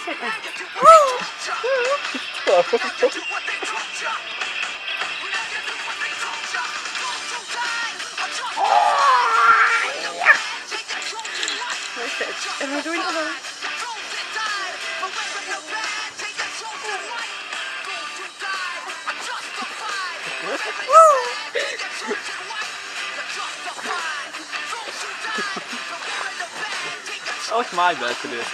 Am I doing alone? That was my best for this.